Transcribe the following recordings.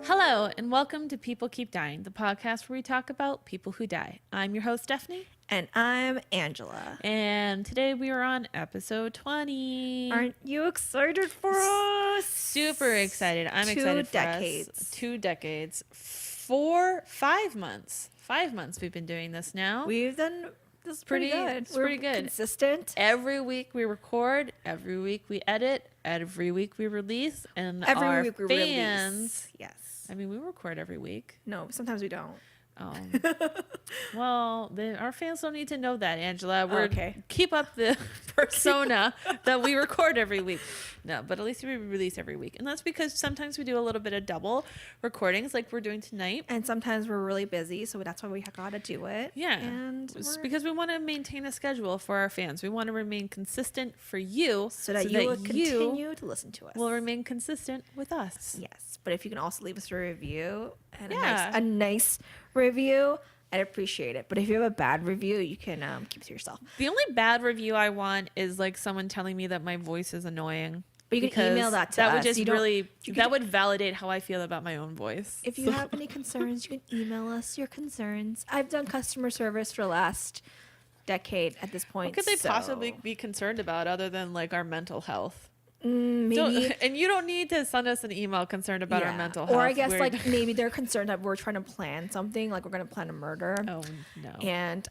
Hello, and welcome to People Keep Dying, the podcast where we talk about people who die. I'm your host, Stephanie. And I'm Angela. And today we are on episode 20. Aren't you excited for us? Super excited. I'm excited for us. 2 decades. 5 months. 5 months we've been doing this now. We've done this pretty good. It's pretty good. Consistent. Every week we record. Every week we edit. Every week we release. And Every week we fans, release. Yes. I mean, we record every week. No, sometimes we don't. Well, our fans don't need to know that, Angela. We're okay. Keep up the persona that we record every week. No, but at least we release every week. And that's because sometimes we do a little bit of double recordings like we're doing tonight. And sometimes we're really busy, so that's why we got to do it. Yeah. And it's because we want to maintain a schedule for our fans. We want to remain consistent for you so that you will continue to listen to us. Will remain consistent with us. Yes. But if you can also leave us a review and Yeah. a nice review, I'd appreciate it. But if you have a bad review, you can keep it to yourself. The only bad review I want is like someone telling me that my voice is annoying. But you can email that to us. That would just that would validate how I feel about my own voice. If you have any concerns, you can email us your concerns. I've done customer service for the last decade at this point. What could they possibly be concerned about other than like our mental health? Maybe. And you don't need to send us an email concerned about our mental health. Or I guess like maybe they're concerned that we're trying to plan something, like we're going to plan a murder. Oh, no. And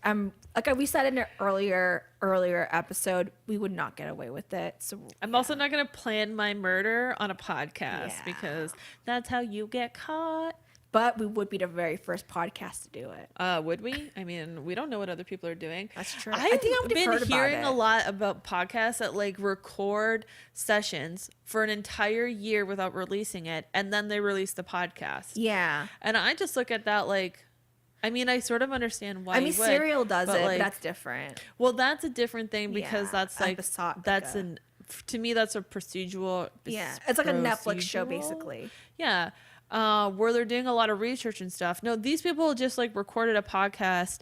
like we said in an earlier episode, we would not get away with it. So I'm also not going to plan my murder on a podcast because that's how you get caught. But we would be the very first podcast to do it. Would we? I mean, we don't know what other people are doing. That's true. I think I've been hearing a lot about podcasts that like record sessions for an entire year without releasing it, and then they release the podcast. Yeah. And I just look at that like, I mean, I sort of understand why. I mean, Serial does it, like, but that's different. Well, that's a different thing because that's like to me that's a procedural. Yeah, it's like a Netflix show basically. Yeah. Where they're doing a lot of research and stuff. No, these people just like recorded a podcast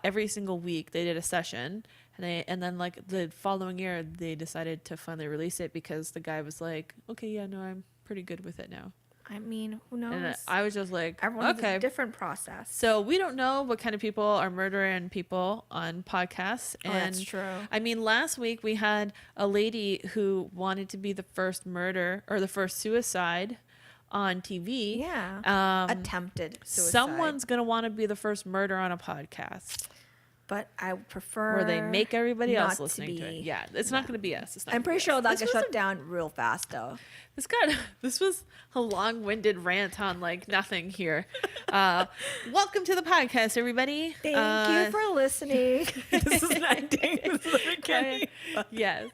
every single week. They did a session, and then like the following year they decided to finally release it because the guy was like, "Okay, yeah, no, I'm pretty good with it now." I mean, who knows? And I was just like, everyone has a different process. So we don't know what kind of people are murdering people on podcasts. And that's true. I mean, last week we had a lady who wanted to be the first murder or the first suicide on TV. Yeah. Attempted suicide. Someone's going to want to be the first murder on a podcast. But I would prefer where they make everybody else listening to it. Yeah, it's not going to be us. I'm pretty sure that got shut down real fast, though. This was a long-winded rant on like nothing here. Welcome to the podcast, everybody. Thank you for listening. This is not ending. This is the beginning. Yes.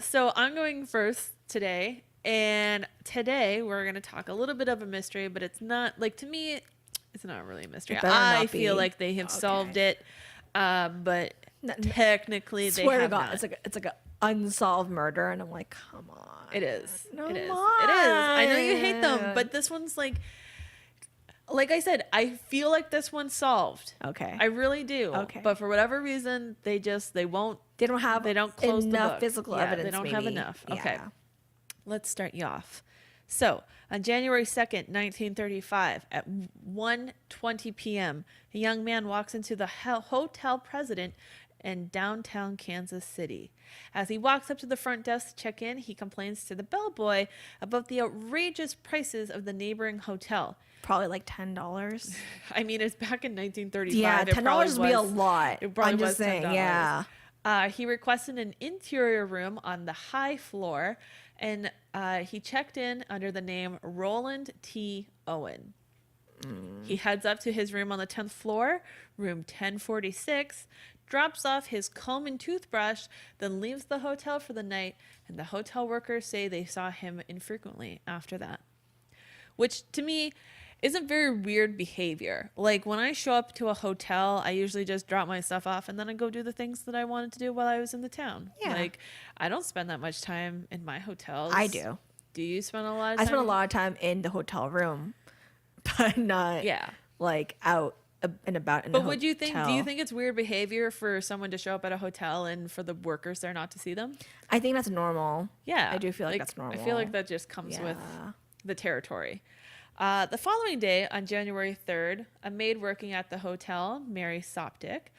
So I'm going first today. And today we're going to talk a little bit of a mystery, but it's not like, to me, it's not really a mystery. I feel like they have solved it. But technically they have not. It's like an unsolved murder. And I'm like, come on. It is. No, it is. It is. I know you hate them, but this one's like I said, I feel like this one's solved. Okay. I really do. Okay. But for whatever reason, they don't close enough the book. physical evidence. They don't have enough. Yeah. Okay. Let's start you off. So, on January 2nd, 1935, at 1:20 p.m., a young man walks into the hotel President in downtown Kansas City. As he walks up to the front desk to check in, he complains to the bellboy about the outrageous prices of the neighboring hotel. Probably like $10. I mean, it's back in 1935. Yeah, $10 would be a lot. It probably I'm was just saying, $10. yeah. He requested an interior room on the high floor, and he checked in under the name Roland T. Owen. He heads up to his room on the 10th floor, room 1046, drops off his comb and toothbrush, then leaves the hotel for the night, and the hotel workers say they saw him infrequently after that. Which, to me, isn't very weird behavior. Like, when I show up to a hotel, I usually just drop my stuff off and then I go do the things that I wanted to do while I was in the town. Yeah. Like, I don't spend that much time in my hotels. I do. Do you spend a lot of time? I spend a lot of time in the hotel room, but not like out and about in the hotel. But do you think it's weird behavior for someone to show up at a hotel and for the workers there not to see them? I think that's normal. Yeah. I do feel like that's normal. I feel like that just comes with the territory. The following day, on January 3rd, a maid working at the hotel, Mary Soptic,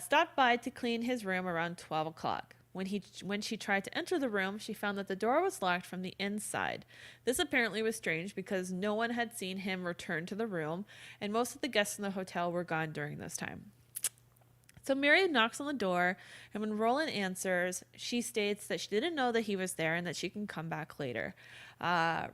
stopped by to clean his room around 12 o'clock. When she tried to enter the room, she found that the door was locked from the inside. This apparently was strange because no one had seen him return to the room, and most of the guests in the hotel were gone during this time. So Mary knocks on the door, and when Roland answers, she states that she didn't know that he was there and that she can come back later.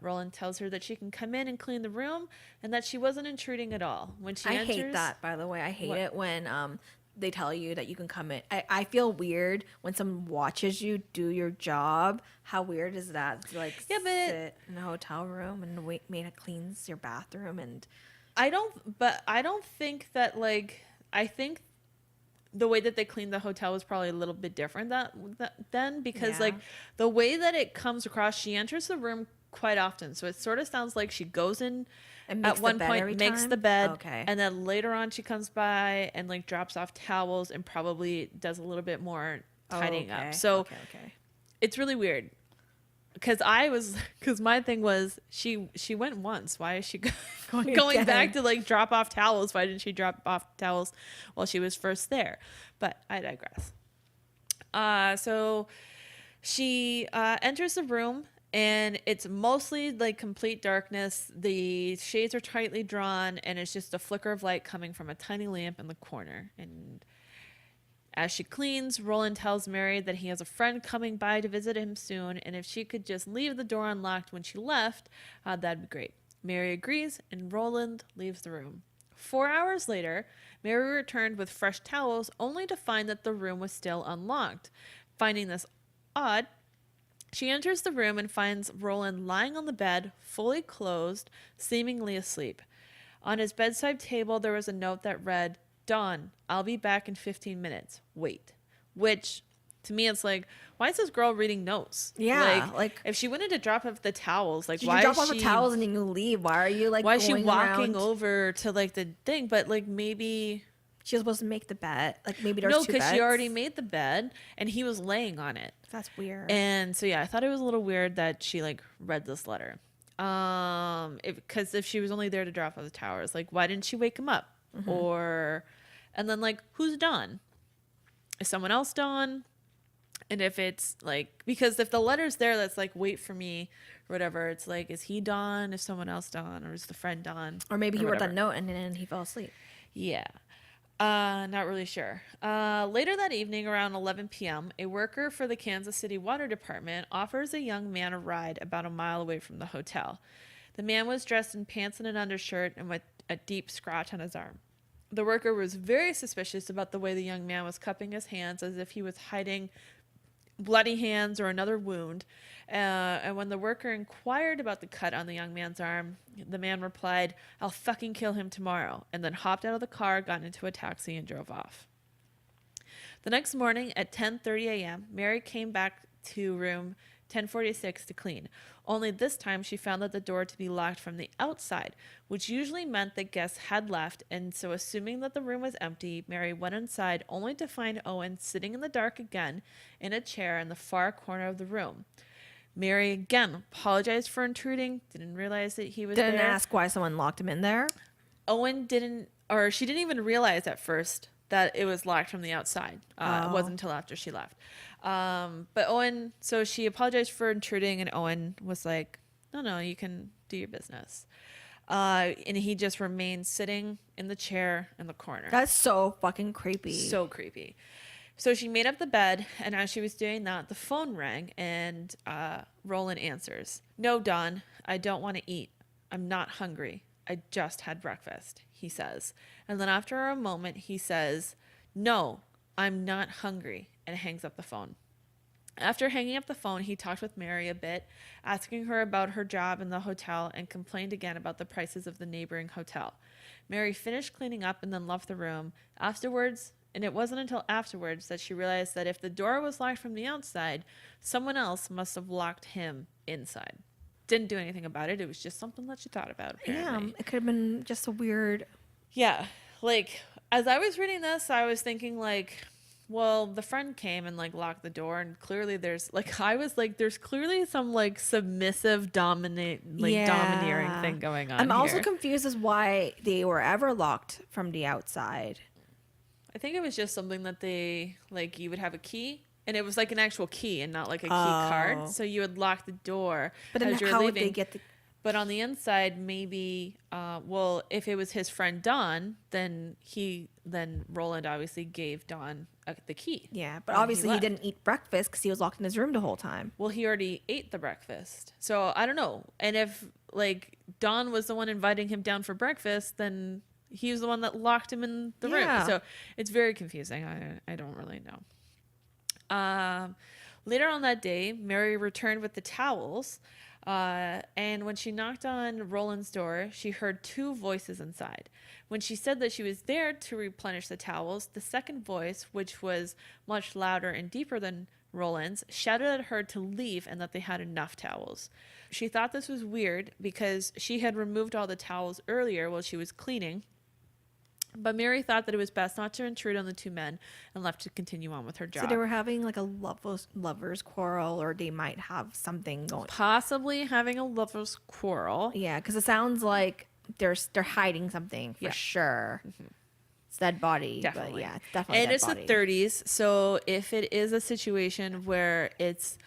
Roland tells her that she can come in and clean the room and that she wasn't intruding at all. When she enters, hate that, by the way. I hate What? it when they tell you that you can come in. I feel weird when someone watches you do your job. How weird is that? To sit in a hotel room and wait, maid cleans your bathroom and. I don't think that I think the way that they cleaned the hotel was probably a little bit different then because the way that it comes across, she enters the room quite often, so it sort of sounds like she goes in And makes at one the bed point every makes time? the bed, Okay. and then later on she comes by and drops off towels and probably does a little bit more tidying up. So okay. it's really weird because my thing was she went once. Why is she going back to drop off towels? Why didn't she drop off towels while she was first there? But I digress. So she enters the room, and it's mostly complete darkness. The shades are tightly drawn, and it's just a flicker of light coming from a tiny lamp in the corner. And as she cleans, Roland tells Mary that he has a friend coming by to visit him soon, and if she could just leave the door unlocked when she left, that'd be great. Mary agrees, and Roland leaves the room. 4 hours later, Mary returned with fresh towels, only to find that the room was still unlocked. Finding this odd, she enters the room and finds Roland lying on the bed, fully clothed, seemingly asleep. On his bedside table, there was a note that read, "Dawn, I'll be back in 15 minutes. Wait." Which, to me, it's why is this girl reading notes? Yeah, if she wanted to drop off the towels, You why drop is off the towels and then you leave. Why are you why is she going walking around? over to the thing? But maybe She was supposed to make the bed. Maybe there's no, two because beds. she already made the bed and he was laying on it. That's weird. And so I thought it was a little weird that she read this letter. Because if she was only there to drop off the towels, why didn't she wake him up? Mm-hmm. And then who's Dawn? Is someone else Dawn? And if it's because if the letter's there, that's wait for me or whatever. It's is he Dawn? Is someone else Dawn? Or is the friend Dawn? Or maybe he wrote whatever. that note and then he fell asleep. Yeah. Not really sure. Later that evening, around 11 p.m., a worker for the Kansas City Water Department offers a young man a ride about a mile away from the hotel. The man was dressed in pants and an undershirt and with a deep scratch on his arm. The worker was very suspicious about the way the young man was cupping his hands as if he was hiding bloody hands or another wound. And when the worker inquired about the cut on the young man's arm, the man replied, "I'll fucking kill him tomorrow," and then hopped out of the car, got into a taxi, and drove off. The next morning at 10:30 a.m., Mary came back to room 1046 to clean. Only this time she found that the door to be locked from the outside, which usually meant that guests had left, and so assuming that the room was empty, Mary went inside only to find Owen sitting in the dark again in a chair in the far corner of the room. Mary again apologized for intruding, didn't realize that he was there. Didn't ask why someone locked him in there. Owen she didn't even realize at first that it was locked from the outside. It wasn't until after she left. But Owen, so she apologized for intruding, and Owen was like, no, you can do your business. And he just remained sitting in the chair in the corner. That's so fucking creepy. So creepy. So she made up the bed, and as she was doing that, the phone rang, and Roland answers. "No, Dawn, I don't want to eat. I'm not hungry. I just had breakfast," he says. And then after a moment, he says, "No, I'm not hungry," and hangs up the phone. After hanging up the phone, he talked with Mary a bit, asking her about her job in the hotel, and complained again about the prices of the neighboring hotel. Mary finished cleaning up and then left the room. And it wasn't until afterwards that she realized that if the door was locked from the outside, someone else must have locked him inside. Didn't do anything about it. It was just something that she thought about, apparently. Yeah, it could have been just a weird... Yeah, as I was reading this, I was thinking, well, the friend came and like locked the door, and clearly there's like I was like there's clearly some like submissive domineering thing going on. I'm also here. confused as why they were ever locked from the outside. I think it was just something that they like you would have a key, and it was like an actual key and not like a key card. So you would lock the door But as then you're how leaving. would they get the... But on the inside, maybe, well, if it was his friend Don, then Roland obviously gave Don the key. Yeah, but obviously he didn't eat breakfast because he was locked in his room the whole time. Well, he already ate the breakfast. So I don't know. And if like Don was the one inviting him down for breakfast, then he was the one that locked him in the room. So it's very confusing. I don't really know. Later on that day, Mary returned with the towels. And when she knocked on Roland's door, she heard two voices inside. When she said that she was there to replenish the towels, the second voice, which was much louder and deeper than Roland's, shouted at her to leave and that they had enough towels. She thought this was weird because she had removed all the towels earlier while she was cleaning. But Mary thought that it was best not to intrude on the two men and left to continue on with her job. So they were having like a lovers quarrel, or they might have something going. Possibly having a lovers quarrel. Yeah, because it sounds like they're hiding something for sure. Mm-hmm. It's dead body. Definitely. But yeah, it's definitely and dead it's body. the 30s, so if it is a situation where it's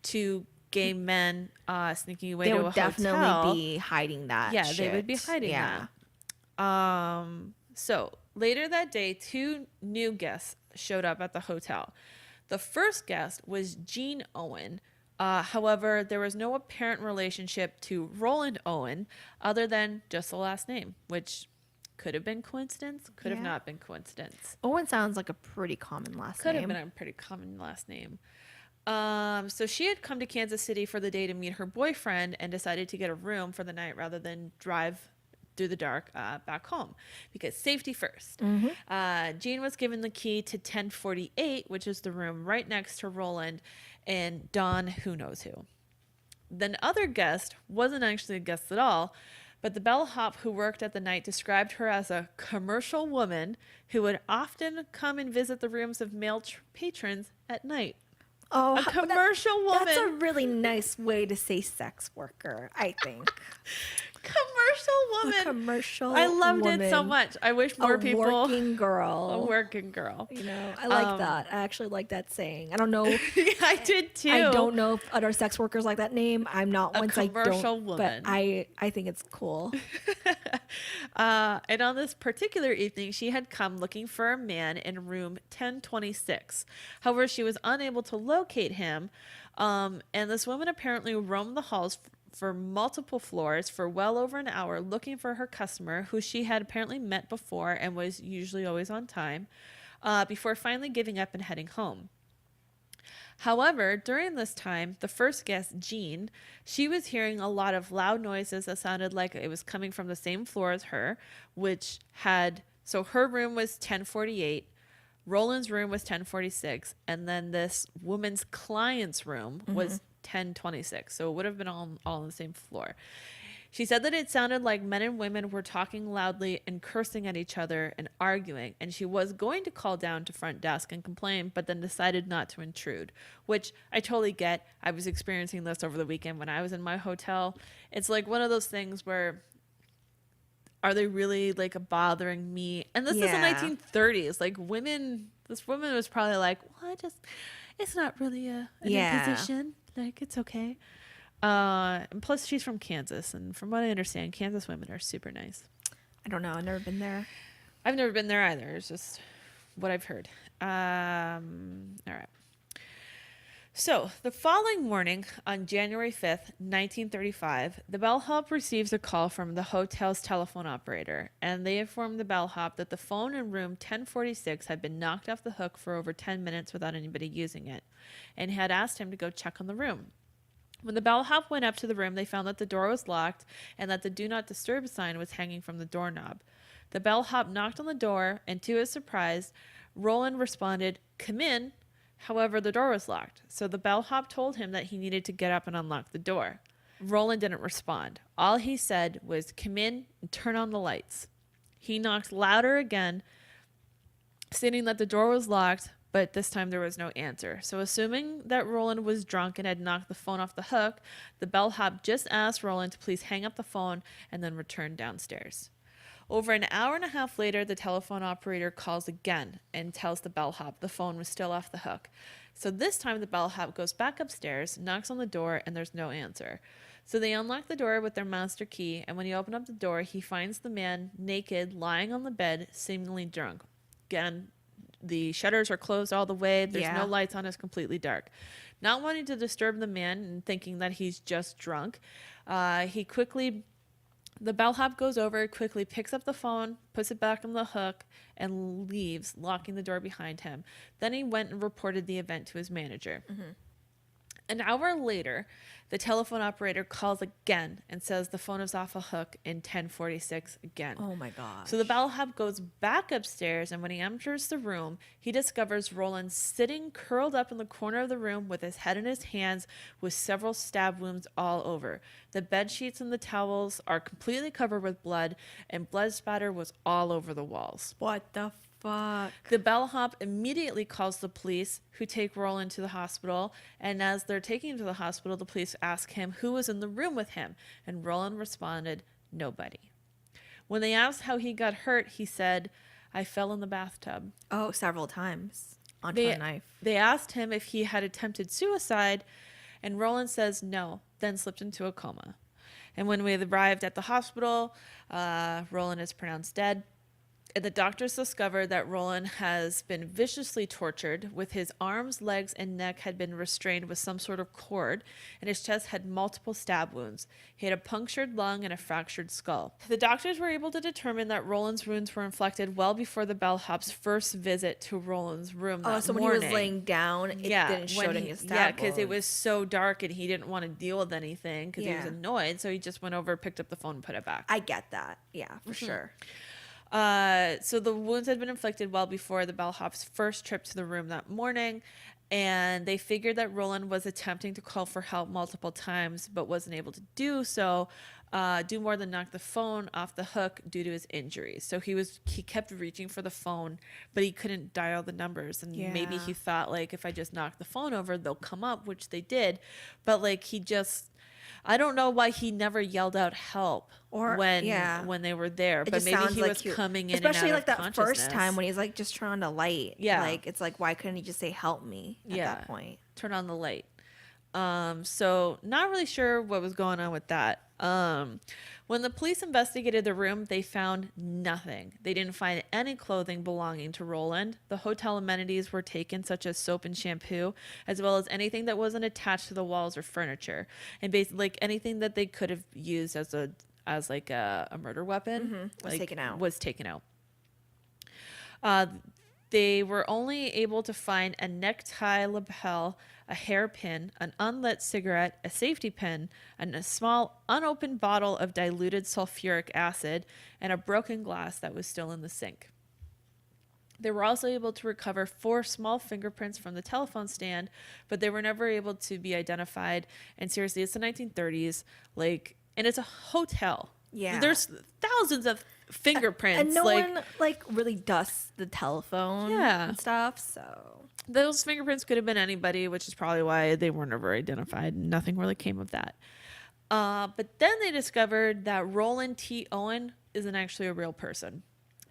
two gay men sneaking away to a hotel, they would definitely be hiding that. Yeah, shit. they would be hiding that. So later that day, two new guests showed up at the hotel. The first guest was Gene Owen. However, there was no apparent relationship to Roland Owen other than just the last name, which could have been coincidence, could have not been coincidence. Owen sounds like a pretty common last name. Could have been a pretty common last name. So she had come to Kansas City for the day to meet her boyfriend and decided to get a room for the night rather than drive through the dark back home, because safety first. Jean was given the key to 1048, which is the room right next to Roland and Don who knows who. The other guest wasn't actually a guest at all, but the bellhop who worked at the night described her as a commercial woman who would often come and visit the rooms of male patrons at night. Oh, a commercial woman. That's a really nice way to say sex worker, I think. Commercial woman. A commercial I loved woman. it so much. I wish more people. A working girl. A working girl. You know, I like that. I actually like that saying. I don't know. I did too. I don't know if other sex workers like that name. I'm not one. A commercial woman. But I think it's cool. And on this particular evening, she had come looking for a man in room 1026. However, she was unable to locate him. And this woman apparently roamed the halls for multiple floors for well over an hour looking for her customer, who she had apparently met before and was usually always on time, before finally giving up and heading home. However, during this time, the first guest, Jean, she was hearing a lot of loud noises that sounded like it was coming from the same floor as her, which had, so her room was 1048, Roland's room was 1046, and then this woman's client's room was 1026. So it would have been all on the same floor. She said that it sounded like men and women were talking loudly and cursing at each other and arguing, and she was going to call down to front desk and complain, but then decided not to intrude, which I totally get. I was experiencing this over the weekend when I was in my hotel. It's like one of those things where, are they really like bothering me? And this is the 1930s. Like this woman was probably like, well, it's not really an imposition. Like, it's okay. And plus she's from Kansas, and from what I understand, Kansas women are super nice. I don't know. I've never been there. I've never been there either. It's just what I've heard. All right. So the following morning on January 5th, 1935, the bellhop receives a call from the hotel's telephone operator, and they informed the bellhop that the phone in room 1046 had been knocked off the hook for over 10 minutes without anybody using it, and had asked him to go check on the room. When the bellhop went up to the room, they found that the door was locked and that the do not disturb sign was hanging from the doorknob. The bellhop knocked on the door, and to his surprise, Roland responded, "Come in." However, the door was locked, so the bellhop told him that he needed to get up and unlock the door. Roland didn't respond. All he said was, "Come in and turn on the lights." He knocked louder again, stating that the door was locked, but this time there was no answer. So assuming that Roland was drunk and had knocked the phone off the hook, the bellhop just asked Roland to please hang up the phone and then return downstairs. Over an hour and a half later, the telephone operator calls again and tells the bellhop the phone was still off the hook. So this time the bellhop goes back upstairs, knocks on the door, and there's no answer. So they unlock the door with their master key, and when he opens up the door, he finds the man naked, lying on the bed, seemingly drunk. Again, the shutters are closed all the way. There's no lights on. It's completely dark. Not wanting to disturb the man and thinking that he's just drunk, the bellhop goes over, quickly picks up the phone, puts it back on the hook, and leaves, locking the door behind him. Then he went and reported the event to his manager. Mm-hmm. An hour later, the telephone operator calls again and says the phone is off a hook in 10:46 again. Oh my gosh. So the bellhop goes back upstairs, and when he enters the room, he discovers Roland sitting curled up in the corner of the room with his head in his hands with several stab wounds all over. The bed sheets and the towels are completely covered with blood, and blood spatter was all over the walls. What the fuck? The bellhop immediately calls the police, who take Roland to the hospital, and as they're taking him to the hospital, the police ask him who was in the room with him, and Roland responded, nobody. When they asked how he got hurt, he said, I fell in the bathtub. Oh, several times onto a knife. They asked him if he had attempted suicide, and Roland says no, then slipped into a coma. And when we arrived at the hospital, Roland is pronounced dead. And the doctors discovered that Roland has been viciously tortured, with his arms, legs, and neck had been restrained with some sort of cord, and his chest had multiple stab wounds. He had a punctured lung and a fractured skull. The doctors were able to determine that Roland's wounds were inflicted well before the bellhop's first visit to Roland's room that so morning. When he was laying down, it didn't show any stab Yeah, because it was so dark and he didn't want to deal with anything because he was annoyed, so he just went over, picked up the phone, and put it back. I get that. Yeah, for sure. So the wounds had been inflicted well before the bellhop's first trip to the room that morning, and they figured that Roland was attempting to call for help multiple times but wasn't able to do so, do more than knock the phone off the hook due to his injuries. So he kept reaching for the phone, but he couldn't dial the numbers, and maybe he thought, like, if I just knock the phone over, they'll come up, which they did, but like I don't know why he never yelled out help when they were there, but maybe he was coming in especially and out like of that first time when he's like just turn on the light. Yeah, like it's like, why couldn't he just say help me at that point? Turn on the light. So not really sure what was going on with that. When the police investigated the room, they found nothing. They didn't find any clothing belonging to Roland. The hotel amenities were taken, such as soap and shampoo, as well as anything that wasn't attached to the walls or furniture, and basically like anything that they could have used as a murder weapon was taken out. They were only able to find a necktie lapel, a hairpin, an unlit cigarette, a safety pin, and a small unopened bottle of diluted sulfuric acid, and a broken glass that was still in the sink. They were also able to recover 4 small fingerprints from the telephone stand, but they were never able to be identified. And seriously, it's the 1930s, and it's a hotel. Yeah. There's thousands of fingerprints. And no one really dusts the telephone and stuff, so those fingerprints could have been anybody, which is probably why they were never identified. Nothing really came of that. But then they discovered that Roland T. Owen isn't actually a real person.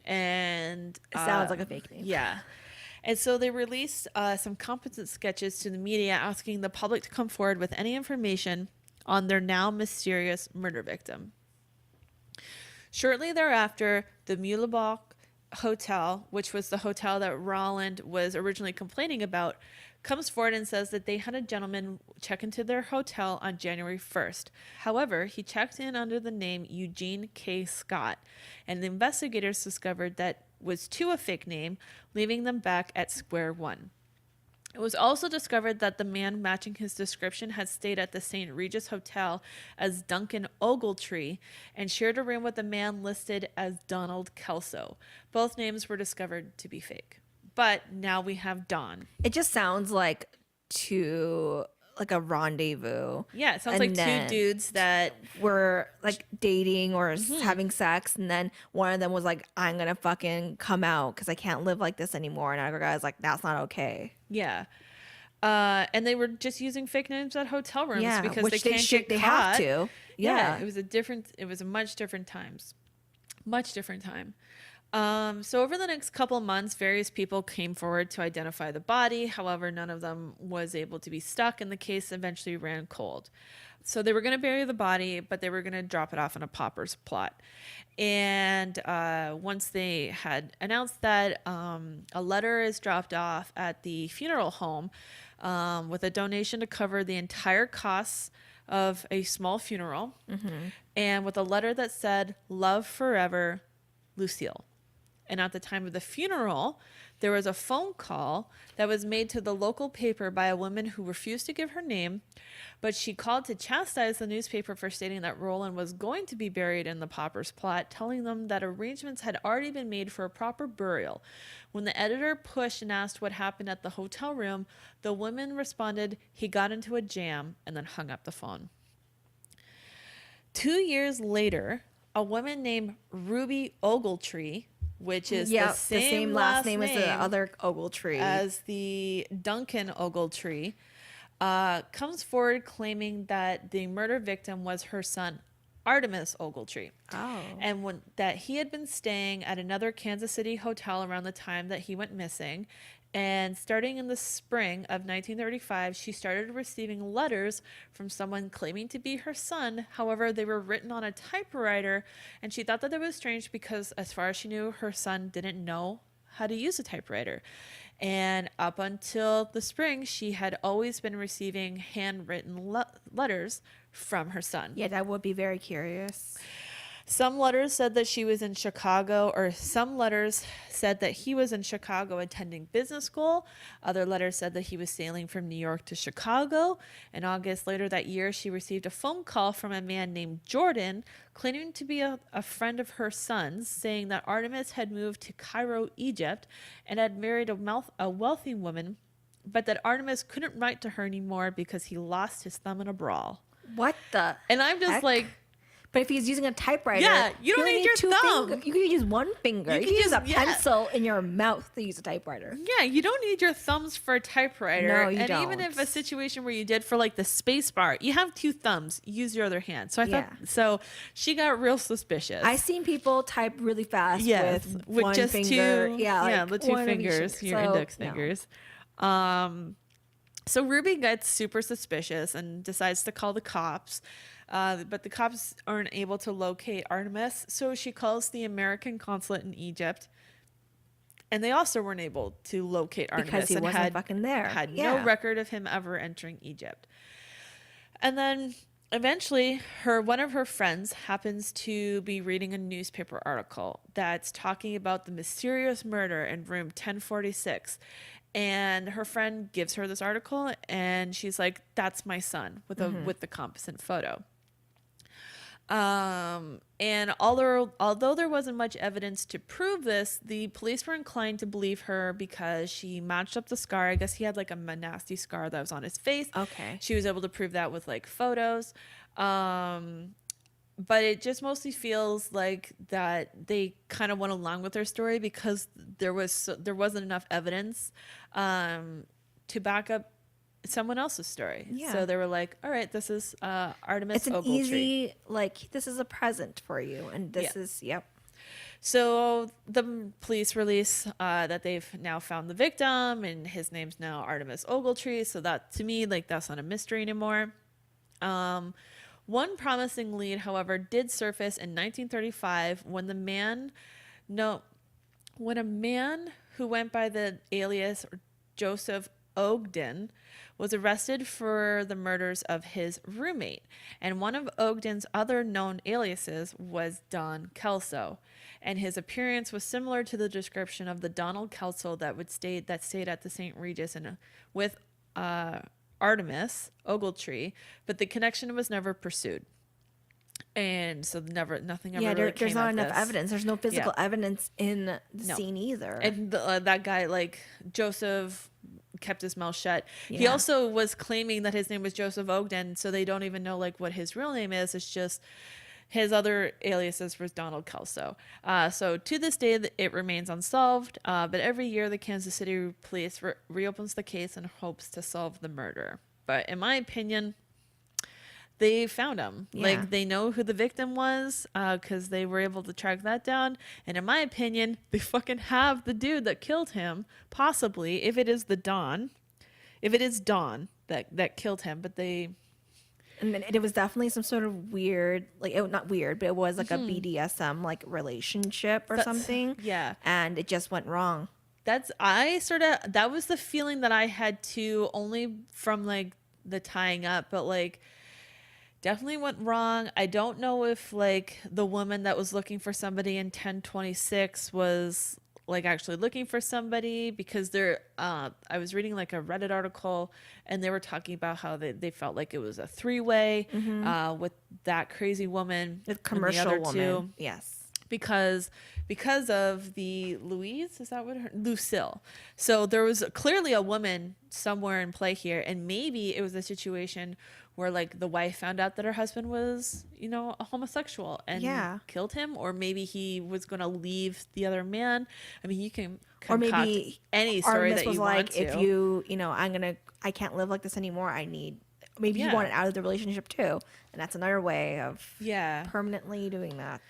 And it sounds like a fake name. Yeah. And so they released some competent sketches to the media asking the public to come forward with any information on their now mysterious murder victim. Shortly thereafter, the Mühlebach Hotel, which was the hotel that Roland was originally complaining about, comes forward and says that they had a gentleman check into their hotel on January 1st. However, he checked in under the name Eugene K. Scott, and the investigators discovered that was too a fake name, leaving them back at square one. It was also discovered that the man matching his description had stayed at the St. Regis Hotel as Duncan Ogletree and shared a room with a man listed as Donald Kelso. Both names were discovered to be fake. But now we have Don. It just sounds like too like a rendezvous. Yeah, it sounds like two dudes that were like dating or having sex, and then one of them was like, I'm gonna fucking come out because I can't live like this anymore, and another guy's like, that's not okay. Yeah. And they were just using fake names at hotel rooms because which they can't get they caught. have to. Yeah, it was a much different time. So over the next couple months, various people came forward to identify the body. However, none of them was able to be stuck, and the case eventually ran cold. So they were going to bury the body, but they were going to drop it off in a pauper's plot. And once they had announced that, a letter is dropped off at the funeral home with a donation to cover the entire costs of a small funeral, and with a letter that said, "Love forever, Lucille." And at the time of the funeral, there was a phone call that was made to the local paper by a woman who refused to give her name, but she called to chastise the newspaper for stating that Roland was going to be buried in the pauper's plot, telling them that arrangements had already been made for a proper burial. When the editor pushed and asked what happened at the hotel room, the woman responded, "He got into a jam," and then hung up the phone. 2 years later, a woman named Ruby Ogletree, which is the same last name as the other Ogletree, as the Duncan Ogletree, comes forward claiming that the murder victim was her son, Artemis Ogletree. Oh. And that he had been staying at another Kansas City hotel around the time that he went missing. And starting in the spring of 1935, she started receiving letters from someone claiming to be her son. However, they were written on a typewriter, and she thought that it was strange because, as far as she knew, her son didn't know how to use a typewriter. And up until the spring, she had always been receiving handwritten letters from her son. Yeah, that would be very curious. Some letters said that she was in Chicago, or some letters said that he was in Chicago attending business school. Other letters said that he was sailing from New York to Chicago. In August later that year, she received a phone call from a man named Jordan, claiming to be a friend of her son's, saying that Artemis had moved to Cairo, Egypt, and had married a wealthy woman, but that Artemis couldn't write to her anymore because he lost his thumb in a brawl. What the And I'm just heck? like... But if he's using a typewriter, yeah, you don't need your thumb. You can use one finger. You can use a pencil in your mouth to use a typewriter. Yeah, you don't need your thumbs for a typewriter. No, you and don't. Even if a situation where you did for like the space bar, you have two thumbs. Use your other hand. So I thought so. She got real suspicious. I seen people type really fast with one just finger. The two fingers, your index fingers. So Ruby gets super suspicious and decides to call the cops. But the cops aren't able to locate Artemis, so she calls the American consulate in Egypt, and they also weren't able to locate Artemis because he wasn't fucking there. Had no record of him ever entering Egypt. And then eventually, one of her friends happens to be reading a newspaper article that's talking about the mysterious murder in room 1046. And her friend gives her this article, and she's like, "That's my son," with the composite photo. And although there wasn't much evidence to prove this, the police were inclined to believe her because she matched up the scar. I guess he had like a nasty scar that was on his face. Okay. She was able to prove that with like photos. But it just mostly feels like that they kind of went along with their story because there wasn't enough evidence to back up someone else's story. Yeah. So they were like, all right, this is Artemis It's an Ogletree. easy, like, this is a present for you. And this is, So the police release that they've now found the victim, and his name's now Artemis Ogletree. So that, to me, like, that's not a mystery anymore. One promising lead, however, did surface in 1935 when a man who went by the alias Joseph Ogden was arrested for the murders of his roommate. And one of Ogden's other known aliases was Don Kelso. And his appearance was similar to the description of the Donald Kelso that stayed at the St. Regis with Artemis Ogletree, but the connection was never pursued. And so nothing ever really came there's not of enough this. evidence. There's no physical evidence in the scene either. And that guy, like Joseph, kept his mouth shut. Yeah. He also was claiming that his name was Joseph Ogden, so they don't even know like what his real name is. It's just his other aliases was Donald Kelso. So to this day, it remains unsolved. But every year, the Kansas City police reopens the case in hopes to solve the murder. But in my opinion, they found him. Yeah. Like, they know who the victim was because they were able to track that down. And in my opinion, they fucking have the dude that killed him, possibly, if it is Don that killed him. But they... And it was definitely some sort of weird, like, not weird, but it was like a BDSM, like, relationship or something. Yeah. And it just went wrong. That was the feeling that I had too, only from, like, the tying up. But, like, definitely went wrong. I don't know if, like, the woman that was looking for somebody in 1026 was... like actually looking for somebody, because I was reading like a Reddit article and they were talking about how they felt like it was a three-way with that crazy woman, The commercial and the other woman. two, Yes. because of the Louise, is that what Lucille? So there was clearly a woman somewhere in play here, and maybe it was a situation where like the wife found out that her husband was, you know, a homosexual and killed him, or maybe he was going to leave the other man. I mean, you can concoct or maybe any story Artemis that was you like, want to. if you know, I can't live like this anymore. Maybe you want it out of the relationship too, and that's another way of permanently doing that.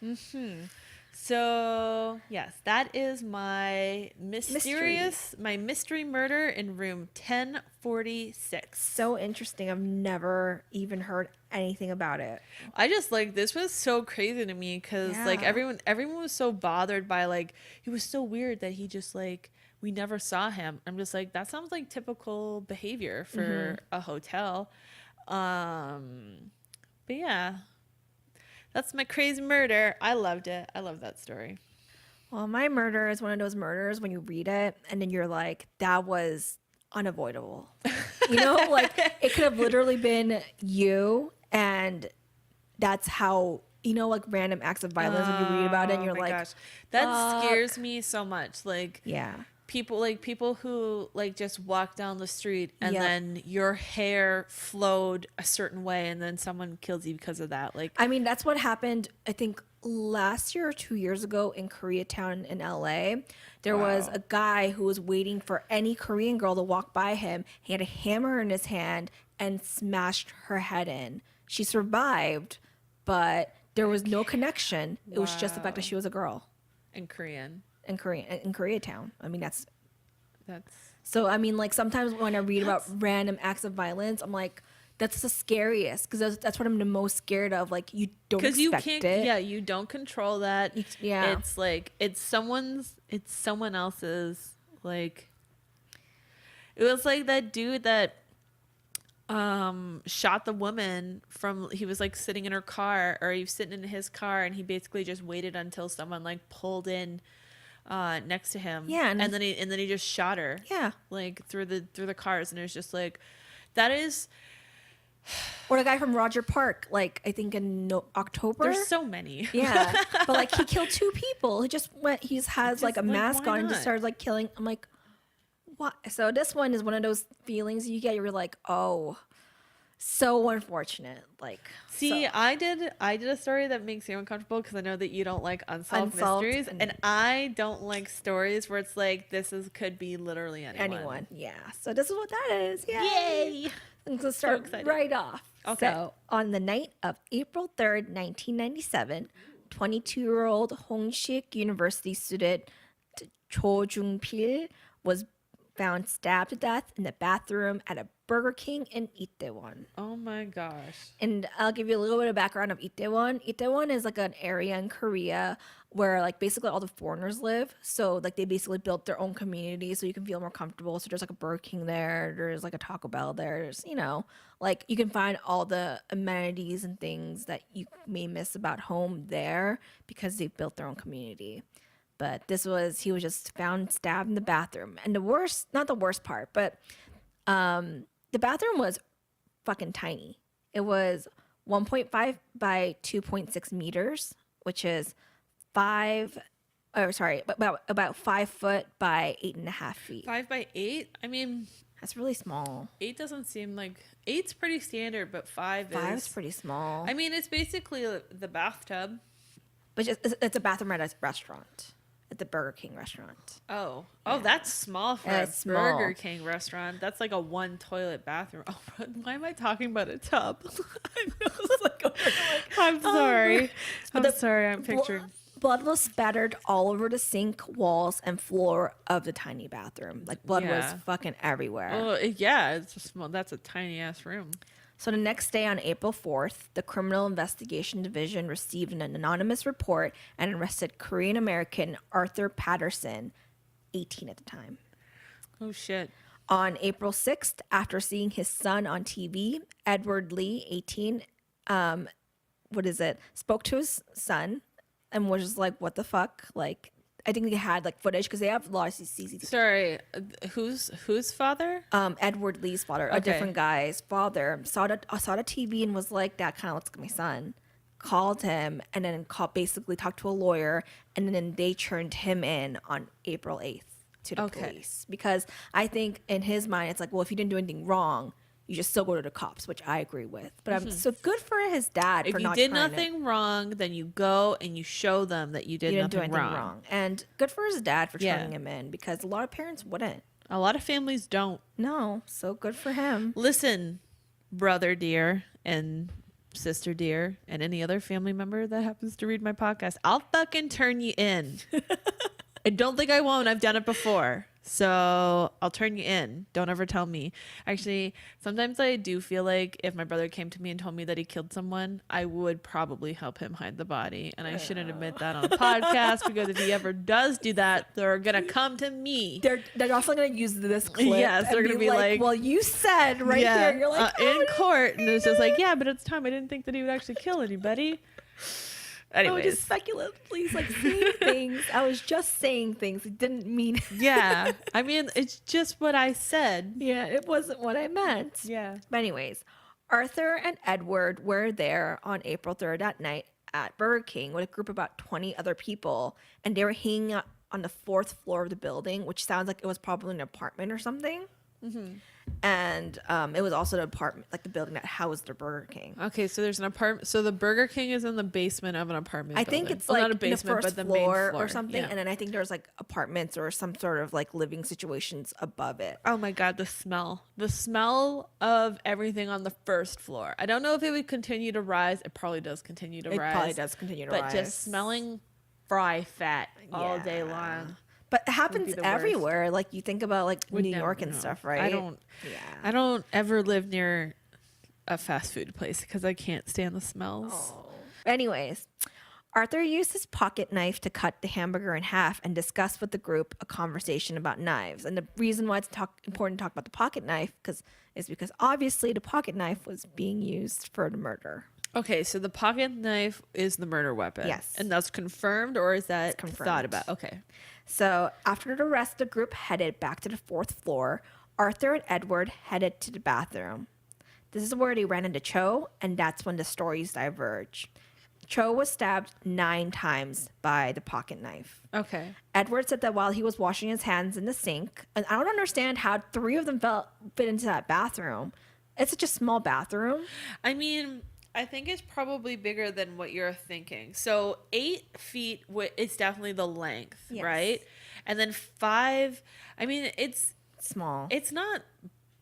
Mm-hmm. So yes, that is my mystery murder in room 1046. So interesting. I've never even heard anything about it. I just like, this was so crazy to me because like everyone was so bothered by like, it was so weird that he just like, we never saw him. I'm just like, that sounds like typical behavior for a hotel. But yeah. That's my crazy murder. I loved it. I love that story. Well, my murder is one of those murders when you read it and then you're like, that was unavoidable. You know, like it could have literally been you, and that's how, you know, like random acts of violence when you read about it and you're like, gosh. That scares me so much. Like, yeah. People who like just walk down the street and then your hair flowed a certain way and then someone kills you because of that. Like, I mean, that's what happened, I think last year or 2 years ago in Koreatown in LA. There was a guy who was waiting for any Korean girl to walk by him. He had a hammer in his hand and smashed her head in. She survived, but there was no connection. It was just the fact that she was a girl. in Korean. In Koreatown. I mean, that's That's so. I mean, like sometimes when I read about random acts of violence, I'm like, that's the scariest, because that's what I'm the most scared of. Like, you don't expect you can't. it. Yeah, you don't control that. Yeah, it's like it's someone else's. Like, it was like that dude that shot the woman he was like sitting in her car, or he was sitting in his car, and he basically just waited until someone like pulled in next to him, and then he just shot her, like through the cars, and it was just like, that is. Or the guy from Roger Park, like I think in October. There's so many. Yeah, but like he killed 2 people. He just went. He has like a mask on and just started like killing. I'm like, what? So this one is one of those feelings you get. You're like, oh, so unfortunate. Like, see, I did a story that makes you uncomfortable because I know that you don't like unsolved mysteries, and I don't like stories where it's like could be literally anyone. Yeah. So this is what that is. Yay! And let's start right off. Okay. So on the night of April 3rd, 1997, 22-year-old Hongshik University student Cho Jung-pil was found stabbed to death in the bathroom at a Burger King in Itaewon. Oh my gosh. And I'll give you a little bit of background of Itaewon. Itaewon is like an area in Korea where like basically all the foreigners live. So like they basically built their own community so you can feel more comfortable. So there's like a Burger King there. There's like a Taco Bell there. There's, you know, like you can find all the amenities and things that you may miss about home there because they built their own community. But he was just found stabbed in the bathroom. And not the worst part, but the bathroom was fucking tiny. It was 1.5 by 2.6 meters, which is 5 about 5 foot by 8.5 feet. 5 by 8? I mean, That's really small. 8 doesn't seem like... 8's pretty standard, but 5 is... 5's pretty small. I mean, it's basically the bathtub. But it's a bathroom at a restaurant. At the Burger King restaurant. Oh, that's small for a Burger King restaurant. That's like a 1 toilet bathroom. Oh, why am I talking about a tub? I know, I'm sorry. I'm picturing. Blood was spattered all over the sink, walls, and floor of the tiny bathroom. Like blood was fucking everywhere. Oh, yeah, it's a small. That's a tiny ass room. So the next day on April 4th, the Criminal Investigation Division received an anonymous report and arrested Korean American Arthur Patterson, 18 at the time. Oh, shit. On April 6th, after seeing his son on TV, Edward Lee, 18, spoke to his son and was just like, what the fuck? Like, I think they had like footage because they have a lot of CCTV. Sorry, whose father? Edward Lee's father, a different guy's father, saw the TV and was like, that kind of looks like my son. Called him and then basically talked to a lawyer, and then they turned him in on April 8th to the police. Because I think in his mind, it's like, well, if you didn't do anything wrong, you just still go to the cops, which I agree with. But I'm so good for his dad. If you did nothing wrong, then you go and you show them that you didn't do anything wrong. And good for his dad for turning him in, because a lot of parents wouldn't. A lot of families don't. No, so good for him. Listen, brother dear and sister dear and any other family member that happens to read my podcast, I'll fucking turn you in. I don't think I won't. I've done it before. So I'll turn you in. Don't ever tell me. Actually, sometimes I do feel like if my brother came to me and told me that he killed someone, I would probably help him hide the body. And I shouldn't admit that on a podcast, because if he ever does do that, they're going to come to me. They're also going to use this clip. Yes, they're going to be like, well, you said here. You're like, in court. And it's just like, yeah, but at the time I didn't think that he would actually kill anybody. Anyways. I was just speculatively saying things. I was just saying things. It didn't mean. Yeah. I mean, it's just what I said. Yeah, it wasn't what I meant. Yeah. But anyways, Arthur and Edward were there on April 3rd that night at Burger King with a group of about 20 other people. And they were hanging out on the 4th floor of the building, which sounds like it was probably an apartment or something. Mm-hmm. And it was also the apartment, like the building that housed the Burger King. Okay, so there's an apartment. So the Burger King is in the basement of an apartment building. I think it's like not a basement, the first but the main floor or something. Yeah. And then I think there's like apartments or some sort of like living situations above it. Oh my God, the smell of everything on the first floor. I don't know if it would continue to rise. It probably does continue to rise. It probably does continue to rise. But just smelling fry fat all day long. But it happens everywhere. Like you think about like New York and stuff, right? I don't ever live near a fast food place because I can't stand the smells. Oh. Anyways, Arthur used his pocket knife to cut the hamburger in half and discussed with the group a conversation about knives. And the reason why it's important to talk about the pocket knife is because obviously the pocket knife was being used for the murder. Okay, so the pocket knife is the murder weapon. Yes. And that's confirmed, or is that thought about? Okay. So after the rest of the group headed back to the 4th floor, Arthur and Edward headed to the bathroom. This is where they ran into Cho, and that's when the stories diverge. Cho was stabbed 9 times by the pocket knife. Okay. Edward said that while he was washing his hands in the sink, and I don't understand how 3 of them fit into that bathroom. It's such a small bathroom. I mean, I think it's probably bigger than what you're thinking. So 8 feet is definitely the length, right? And then 5, I mean, it's small. It's not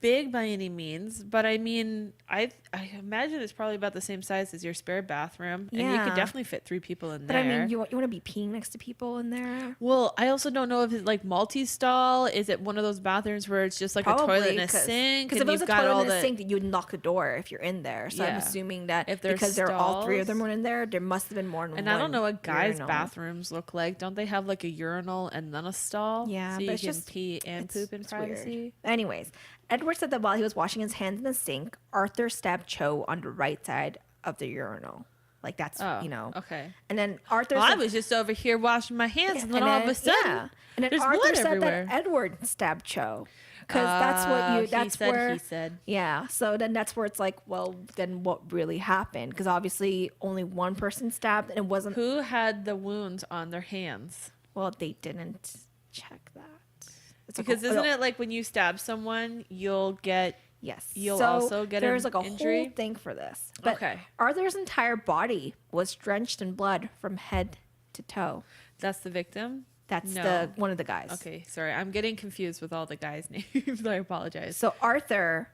big by any means, but I mean, I imagine it's probably about the same size as your spare bathroom, and you could definitely fit 3 people in there. But I mean, you want to be peeing next to people in there? Well, I also don't know if it's like multi-stall. Is it one of those bathrooms where it's just like a toilet and a sink? Because if it was a toilet and a sink, you would knock the door if you're in there. So I'm assuming that because there are all 3 of them were in there, there must have been more than one. And I don't know what guys' bathrooms look like. Don't they have like a urinal and then a stall? Yeah, so but it's you can just pee and poop in privacy. Weird. Anyways, Edward said that while he was washing his hands in the sink, Arthur stabbed Cho on the right side of the urinal. Like that's, Okay. And then Arthur I was just over here washing my hands, and then all of a sudden, and then Arthur said that Edward stabbed Cho. Because that's where he said. Yeah. So then that's where it's like, well, then what really happened? Because obviously only one person stabbed, and it wasn't. Who had the wounds on their hands? Well, they didn't check that. It's Because isn't it like when you stab someone, you'll also get there's an like a injury? whole thing for this. But Okay. Arthur's entire body was drenched in blood from head to toe. That's the victim? That's No. one of the guys. Okay, sorry. I'm getting confused with all the guys' names. I apologize. So Arthur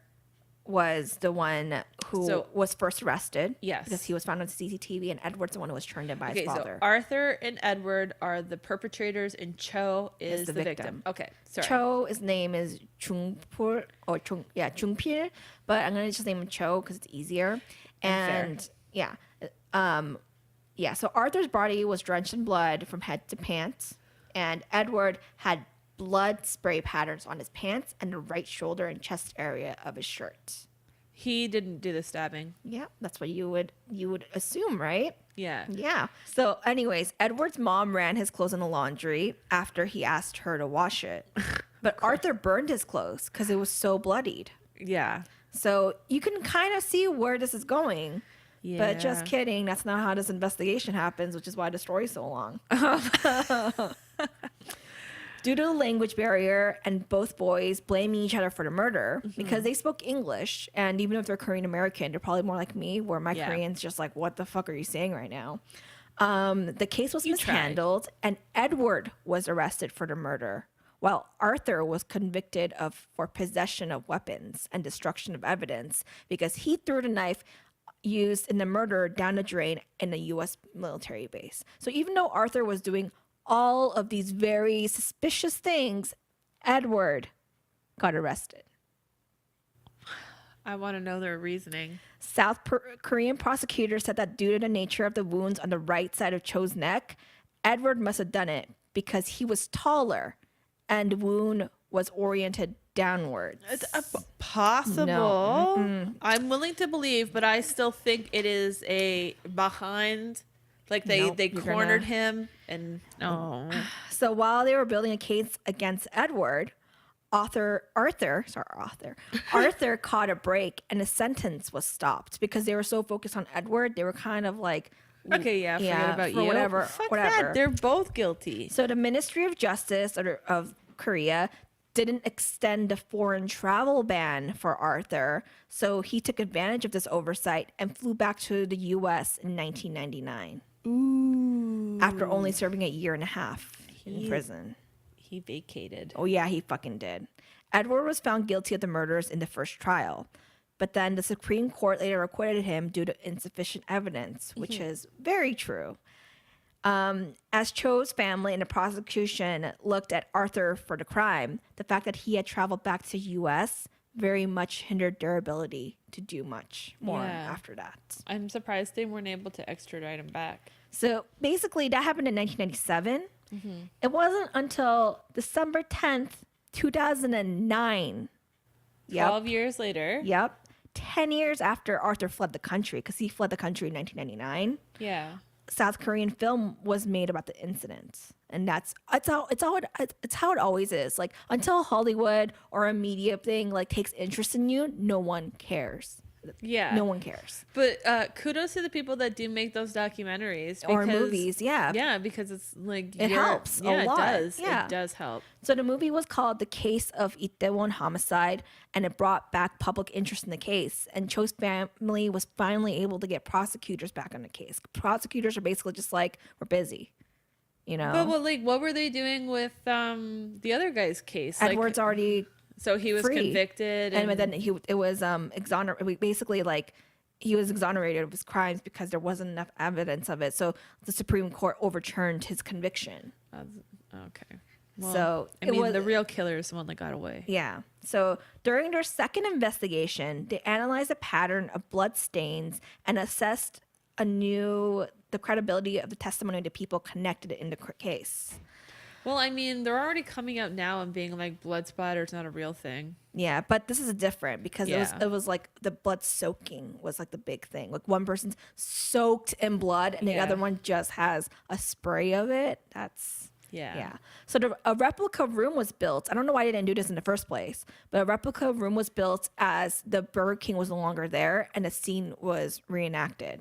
was the one who was first arrested. Yes. Because he was found on CCTV, and Edward's the one who was turned in by his father. So Arthur and Edward are the perpetrators, and Cho is the victim. Okay, sorry. Cho's name is Jungpil, or Jungpil, but I'm gonna just name him Cho because it's easier. And so Arthur's body was drenched in blood from head to pants, and Edward had blood spray patterns on his pants and the right shoulder and chest area of his shirt. He didn't do the stabbing. Yeah, that's what you would assume, right? Yeah. Yeah. So anyways, Edward's mom ran his clothes in the laundry after he asked her to wash it. But Arthur burned his clothes because it was so bloodied. Yeah. So you can kind of see where this is going. Yeah. But just kidding. That's not how this investigation happens, which is why the story's so long. Due to the language barrier and both boys blaming each other for the murder because they spoke English, and even if they're Korean American, they're probably more like me, where my Korean's just like, what the fuck are you saying right now? The case was mishandled, and Edward was arrested for the murder, while Arthur was convicted for possession of weapons and destruction of evidence because he threw the knife used in the murder down the drain in a U.S. military base. So even though Arthur was doing all of these very suspicious things, Edward got arrested. I want to know their reasoning. South Korean prosecutors said that due to the nature of the wounds on the right side of Cho's neck, Edward must have done it because he was taller and the wound was oriented downwards. It's possible. No. I'm willing to believe, but I still think it is a behind. Like they cornered him and no. So while they were building a case against Edward, Arthur caught a break and a sentence was stopped because they were so focused on Edward. They were kind of like, forget about you. Whatever. That. They're both guilty. So the Ministry of Justice of Korea didn't extend the foreign travel ban for Arthur, so he took advantage of this oversight and flew back to the U.S. in 1999. Ooh. After only serving a year and a half in prison. He vacated. Oh, yeah, he fucking did. Edward was found guilty of the murders in the first trial, but then the Supreme Court later acquitted him due to insufficient evidence, which is very true. As Cho's family and the prosecution looked at Arthur for the crime, the fact that he had traveled back to U.S. very much hindered their ability to do much more after that. I'm surprised they weren't able to extradite him back. So basically that happened in 1997. It wasn't until December 10th, 2009. 12 years later. Yep. 10 years after Arthur fled the country, because he fled the country in 1999. Yeah. South Korean film was made about the incident, and it's how it always is. Like until Hollywood or a media thing like takes interest in you, no one cares. Yeah, no one cares. But kudos to the people that do make those documentaries or movies. Yeah, because it's like it helps a lot. It does help. So the movie was called The Case of Itaewon Homicide, and it brought back public interest in the case. And Cho's family was finally able to get prosecutors back on the case. Prosecutors are basically just like, we're busy, you know. But what were they doing with the other guy's case? Edward's already. So he was convicted, and then it was exonerated. Basically, like he was exonerated of his crimes because there wasn't enough evidence of it. So the Supreme Court overturned his conviction. Okay. Well, so the real killer is the one that got away. Yeah. So during their second investigation, they analyzed a pattern of blood stains and assessed the credibility of the testimony of the people connected in the case. Well, I mean, they're already coming out now and being like blood splatter's not a real thing. Yeah, but this is different because it was like the blood soaking was like the big thing. Like one person's soaked in blood and the other one just has a spray of it. That's So a replica room was built. I don't know why they didn't do this in the first place, but a replica room was built as the Burger King was no longer there and a scene was reenacted.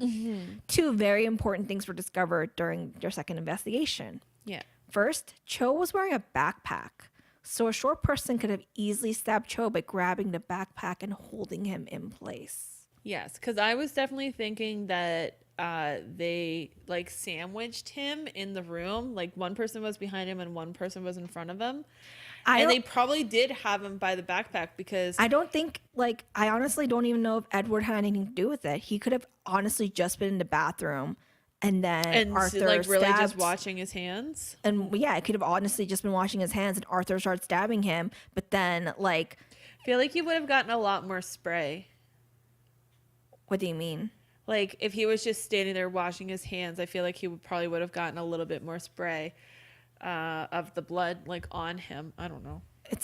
Two very important things were discovered during their second investigation. Yeah. First, Cho was wearing a backpack. So a short person could have easily stabbed Cho by grabbing the backpack and holding him in place. Yes, because I was definitely thinking that they like sandwiched him in the room. Like one person was behind him and one person was in front of him. And they probably did have him by the backpack because I don't think, like, I honestly don't even know if Edward had anything to do with it. He could have honestly just been in the bathroom and then Arthur like really stabbed, just watching his hands. And yeah, it could have honestly just been washing his hands and Arthur started stabbing him. But then, like, I feel like he would have gotten a lot more spray. What do you mean? Like if he was just standing there washing his hands, I feel like he would have gotten a little bit more spray of the blood like on him. I don't know.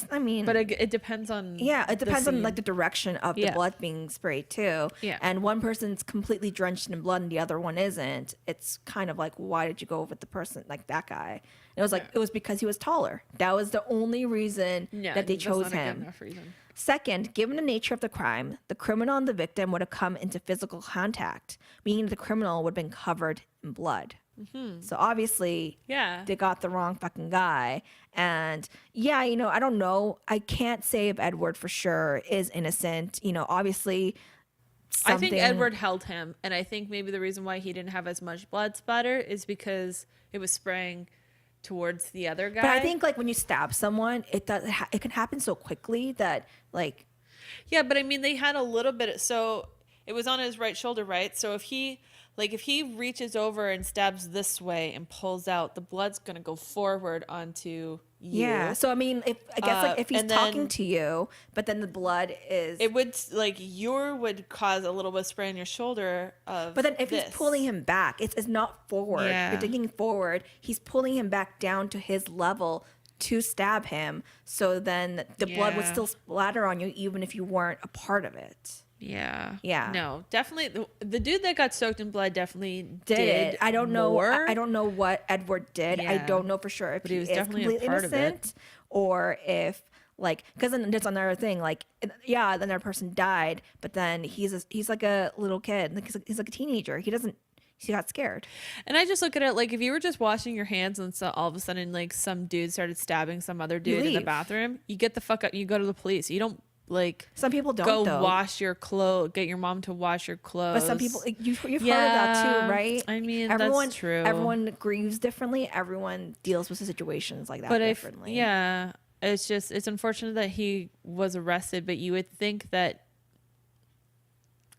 But it depends on. Yeah, it depends on like the direction of the blood being sprayed too. Yeah. And one person's completely drenched in blood and the other one isn't. It's kind of like, why did you go with the person like that guy? It was like it was because he was taller. That was the only reason that they chose him. Second, given the nature of the crime, the criminal and the victim would have come into physical contact, meaning the criminal would have been covered in blood. Mm-hmm. So obviously, they got the wrong fucking guy. And yeah, you know, I don't know. I can't say if Edward for sure is innocent. You know, obviously, I think Edward held him. And I think maybe the reason why he didn't have as much blood splatter is because it was spraying towards the other guy. But I think like when you stab someone, it can happen so quickly that like. Yeah, but I mean, they had a little bit. So it was on his right shoulder, right? So if he reaches over and stabs this way and pulls out, the blood's going to go forward onto you. Yeah. So, I mean, if he's talking to you, but then the blood is... It would, like, would cause a little bit of spray on your shoulder of But then if he's pulling him back, it's not forward. Yeah. You're thinking forward. He's pulling him back down to his level to stab him. So then the blood would still splatter on you even if you weren't a part of it. Yeah. Yeah. No, definitely. The dude that got soaked in blood definitely did it. I don't know. More. I don't know what Edward did. Yeah. I don't know for sure if he was definitely completely innocent or if like, because then there's another thing. Like, yeah, then that person died, but then he's like a little kid. Like he's like a teenager. He got scared. And I just look at it like if you were just washing your hands and so all of a sudden like some dude started stabbing some other dude in the bathroom, you get the fuck up. You go to the police. You don't. Like some people don't go wash your clothes, get your mom to wash your clothes. But some people, you've heard of that too, right? I mean, that's true. Everyone grieves differently. Everyone deals with situations like that differently. It's unfortunate that he was arrested. But you would think that.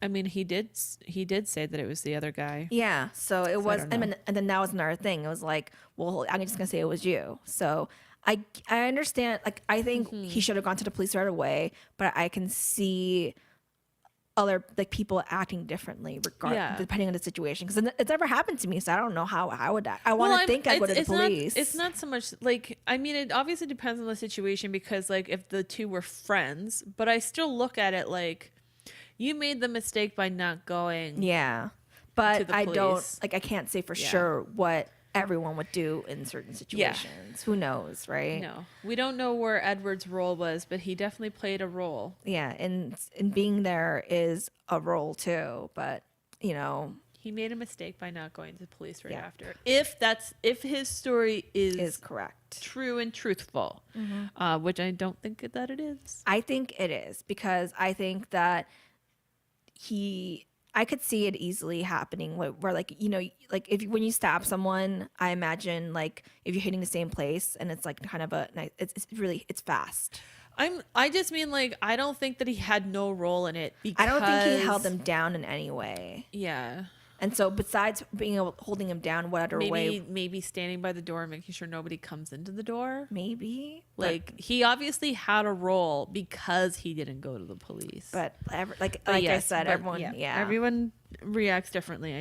I mean, he did say that it was the other guy. Yeah, so it was, and then that was another thing. It was like, well, I'm just gonna say it was you. So. I understand. Like, I think he should have gone to the police right away, but I can see other like people acting differently depending on the situation. Because it's never happened to me, so I don't know how I would act. I want to think I go to the police. It's not so much like I mean, it obviously depends on the situation because like if the two were friends, but I still look at it like you made the mistake by not going. Yeah, but I don't like. I can't say for sure what everyone would do in certain situations. Who knows, right? No, we don't know where Edward's role was, but he definitely played a role. Yeah, and being there is a role too, but you know, he made a mistake by not going to the police right after. If his story is correct, true and truthful, which I don't think that it is. I think it is because I think that I could see it easily happening where like, you know, like when you stab someone, I imagine like if you're hitting the same place and it's like kind of it's fast. I just mean like, I don't think that he had no role in it because I don't think he held them down in any way. Yeah. And so besides holding him down, what other way? Maybe standing by the door and making sure nobody comes into the door. Maybe. Like he obviously had a role because he didn't go to the police. But I said, everyone reacts differently.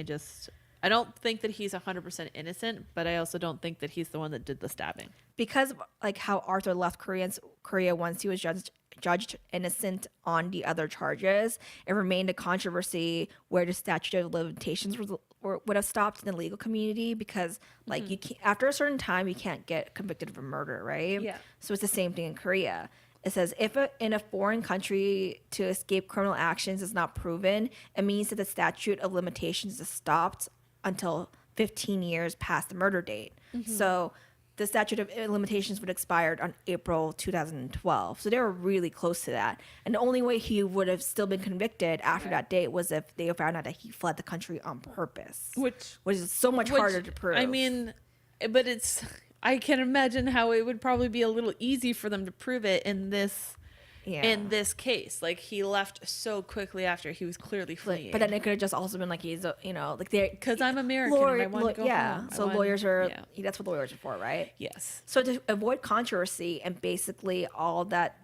I don't think that he's 100% innocent, but I also don't think that he's the one that did the stabbing. Because like how Arthur left Korea once he was judged innocent on the other charges, it remained a controversy where the statute of limitations would have stopped in the legal community because like you can't, after a certain time you can't get convicted of a murder, right? Yeah. So it's the same thing in Korea. It says if in a foreign country to escape criminal actions is not proven, it means that the statute of limitations is stopped until 15 years past the murder date. So the statute of limitations would expire on April 2012. So they were really close to that. And the only way he would have still been convicted after that date was if they found out that he fled the country on purpose. Which is so much harder to prove. I mean, but I can imagine how it would probably be a little easy for them to prove it in this case. Like, he left so quickly after he was clearly fleeing. But then it could have just also been like, he's, like they're... Because I'm American and I want to go home. So lawyers are... Yeah. That's what lawyers are for, right? Yes. So to avoid controversy and basically all that,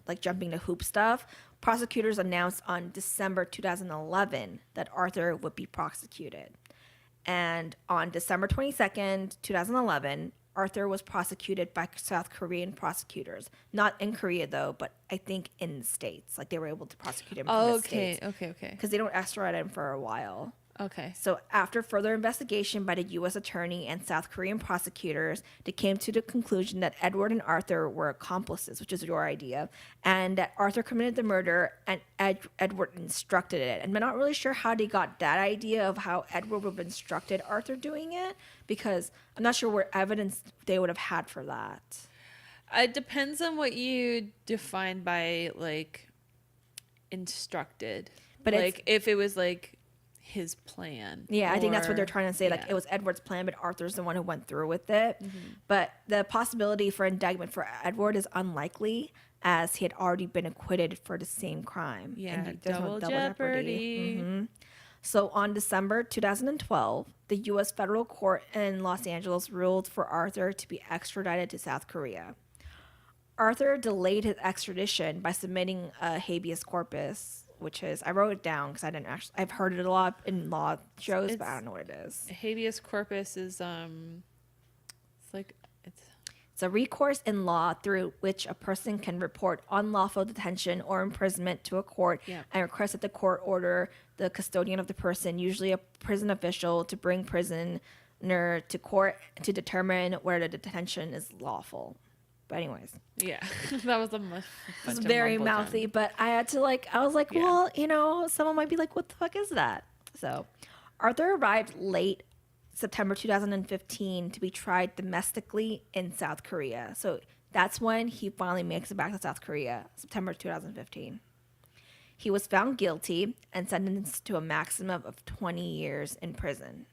like jumping to hoop stuff, prosecutors announced on December 2011 that Arthur would be prosecuted. And on December 22nd, 2011... Arthur was prosecuted by South Korean prosecutors. Not in Korea, though, but I think in the States. Like, they were able to prosecute him from the States. Okay. Because they don't extradite him for a while. Okay. So after further investigation by the U.S. attorney and South Korean prosecutors, they came to the conclusion that Edward and Arthur were accomplices, which is your idea, and that Arthur committed the murder and Edward instructed it. And I'm not really sure how they got that idea of how Edward would have instructed Arthur doing it, because I'm not sure what evidence they would have had for that. It depends on what you define by, like, instructed. But like, if it was like his plan. Yeah, I think that's what they're trying to say. Like, it was Edward's plan, but Arthur's the one who went through with it. Mm-hmm. But the possibility for indictment for Edward is unlikely, as he had already been acquitted for the same crime. Yeah, and double jeopardy. Mm-hmm. So on December 2012, the U.S. federal court in Los Angeles ruled for Arthur to be extradited to South Korea. Arthur delayed his extradition by submitting a habeas corpus, which is, I wrote it down because I didn't actually, I've heard it a lot in law shows, but I don't know what it is. Habeas corpus is, it's a recourse in law through which a person can report unlawful detention or imprisonment to a court and request that the court order the custodian of the person, usually a prison official, to bring prisoner to court to determine whether the detention is lawful. But anyways. Yeah, that was it's very mouthy, but I had to I was like, well, someone might be like, what the fuck is that? So Arthur arrived late September 2015 to be tried domestically in South Korea. So that's when he finally makes it back to South Korea, September 2015. He was found guilty and sentenced to a maximum of 20 years in prison.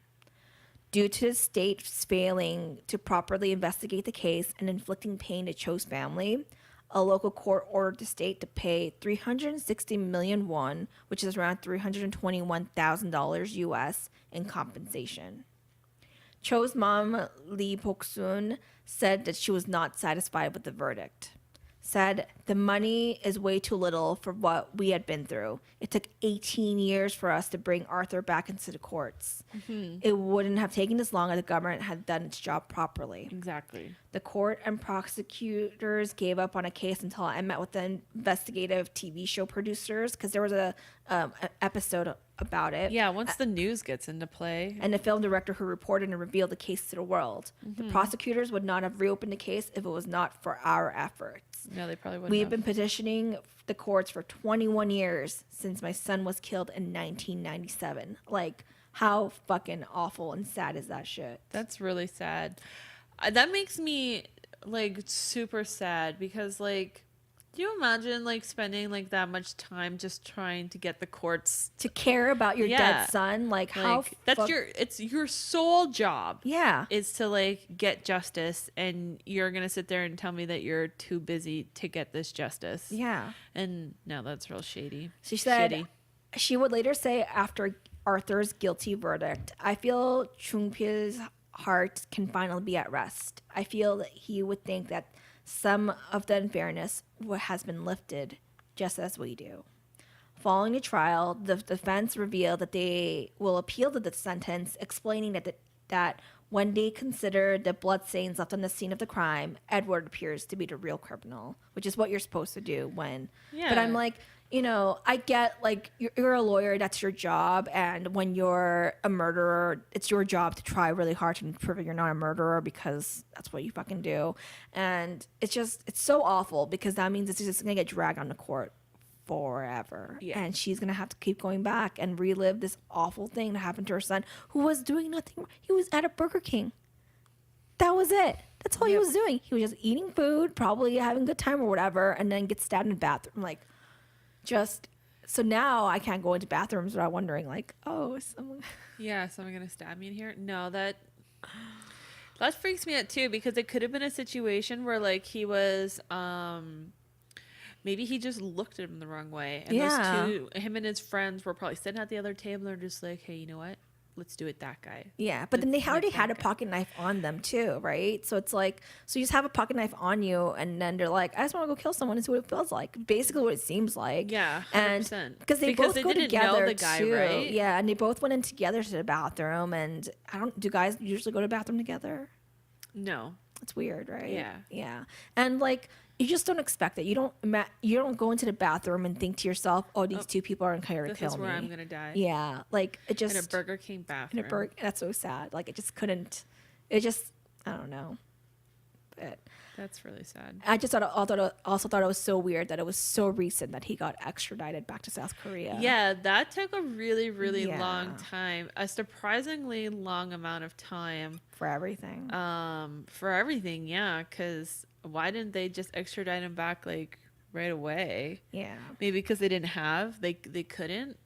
Due to the state's failing to properly investigate the case and inflicting pain to Cho's family, a local court ordered the state to pay 360 million won, which is around $321,000 US, in compensation. Cho's mom, Lee Bok-soon, said that she was not satisfied with the verdict. Said, the money is way too little for what we had been through. It took 18 years for us to bring Arthur back into the courts. Mm-hmm. It wouldn't have taken this long if the government had done its job properly. Exactly. The court and prosecutors gave up on a case until I met with the investigative TV show producers, because there was a episode about it. Yeah, once the news gets into play. And the film director who reported and revealed the case to the world. Mm-hmm. The prosecutors would not have reopened the case if it was not for our efforts. No, they probably wouldn't. We've been petitioning the courts for 21 years since my son was killed in 1997. Like, how fucking awful and sad is that shit? That's really sad. That makes me, super sad because, do you imagine spending that much time just trying to get the courts to care about your dead son? How it's your sole job. Yeah, is to get justice, and you're gonna sit there and tell me that you're too busy to get this justice. Yeah, and no, that's real shady. She said she would later say after Arthur's guilty verdict, I feel Jung-pil's heart can finally be at rest. I feel that he would think that some of the unfairness has been lifted, just as we do. Following the trial, the defense revealed that they will appeal to the sentence, explaining that when they consider the bloodstains left on the scene of the crime, Edward appears to be the real criminal, which is what you're supposed to do when... Yeah. But I'm I get, you're a lawyer, that's your job, and when you're a murderer, it's your job to try really hard to prove that you're not a murderer, because that's what you fucking do. And it's so awful, because that means it's just gonna get dragged on the court forever. Yeah. And she's gonna have to keep going back and relive this awful thing that happened to her son, who was doing nothing. He was at a Burger King. That was it. That's all he was doing. He was just eating food, probably having a good time or whatever, and then gets stabbed in the bathroom. Like, just so now I can't go into bathrooms without wondering, like, oh, is someone. Yeah, someone gonna stab me in here? No, that freaks me out too, because it could have been a situation where like he was maybe he just looked at him the wrong way, and him and his friends were probably sitting at the other table. They're just like, hey, you know what? Let's do it that guy. Yeah, but then they already had a pocket knife on them too, right? So it's like, so you just have a pocket knife on you, and then they're like, I just want to go kill someone. Is what it feels like. Basically, what it seems like. Yeah, 100%. And because they both go together the guy, too. right? Yeah, and they both went in together to the bathroom. And do guys usually go to the bathroom together? No, it's weird, right? Yeah, yeah, and like. You just don't expect it. You don't go into the bathroom and think to yourself, "Oh, these two people are going to kill me. This is where I'm gonna die." Yeah, like it just in a Burger King bathroom. That's so sad. Like it just couldn't. It just I don't know. But that's really sad. I just also thought it was so weird that it was so recent that he got extradited back to South Korea. Yeah, that took a really, really long time. A surprisingly long amount of time for everything. For everything, yeah. Because why didn't they just extradite him back like right away? Yeah, maybe because they didn't have. They couldn't.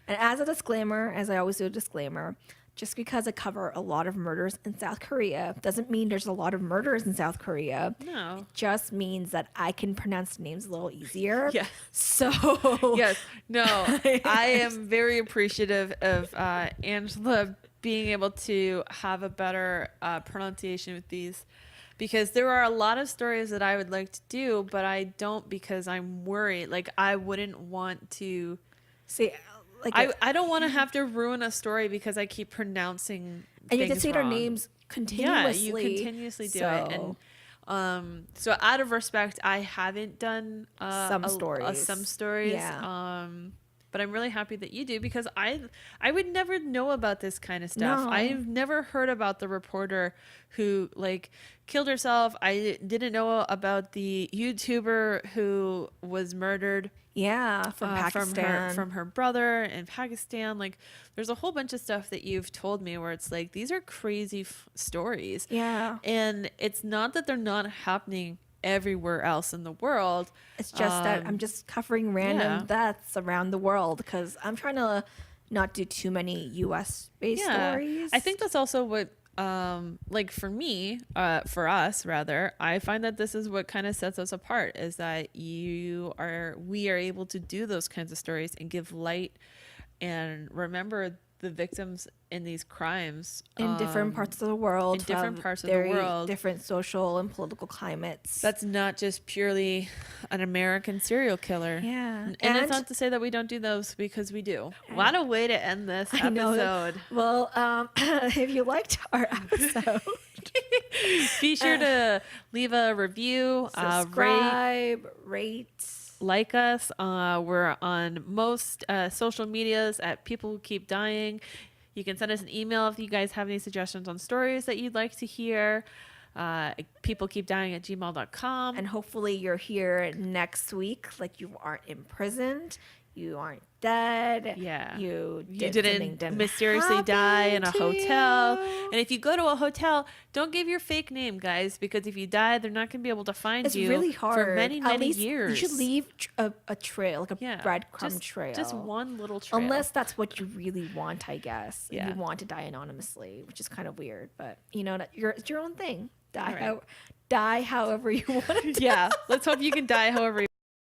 And as a disclaimer, as I always do a disclaimer. Just because I cover a lot of murders in South Korea doesn't mean there's a lot of murders in South Korea. No. It just means that I can pronounce names a little easier. Yeah. So. Yes. No. I am very appreciative of Angela being able to have a better pronunciation with these. Because there are a lot of stories that I would like to do, but I don't because I'm worried. Like, I wouldn't want to. See. Like I don't want to have to ruin a story because I keep pronouncing and you have to say wrong. their names continuously. Yeah, you continuously do it. And so out of respect, I haven't done some stories. Yeah. But I'm really happy that you do because I would never know about this kind of stuff. No. I've never heard about the reporter who like killed herself. I didn't know about the YouTuber who was murdered. Yeah, from Pakistan. From her brother in Pakistan. Like, there's a whole bunch of stuff that you've told me where it's like, these are crazy stories. Yeah. And it's not that they're not happening everywhere else in the world. It's just that I'm just covering random deaths around the world because I'm trying to not do too many U.S.-based stories. I think that's also what like for me, for us rather, I find that this is what kind of sets us apart is that we are able to do those kinds of stories and give light and remember the victims in these crimes in different parts of the world, different social and political climates. That's not just purely an American serial killer. Yeah, and it's not to say that we don't do those because we do. What a way to end this episode. Well, if you liked our episode, be sure to leave a review, subscribe, rate. Like us. We're on most social medias at People Who Keep Dying. You can send us an email if you guys have any suggestions on stories that you'd like to hear. peoplekeepdying@gmail.com. And hopefully you're here next week. Like you aren't imprisoned. You aren't dead. Yeah. You didn't mysteriously die in a hotel. And if you go to a hotel, don't give your fake name, guys, because if you die, they're not going to be able to find you. It's really hard. For many years. You should leave a trail, like a breadcrumb trail. Just one little trail. Unless that's what you really want, I guess. Yeah. You want to die anonymously, which is kind of weird. But, you know, it's your own thing. Die however you want to die. Yeah. Let's hope you can die however you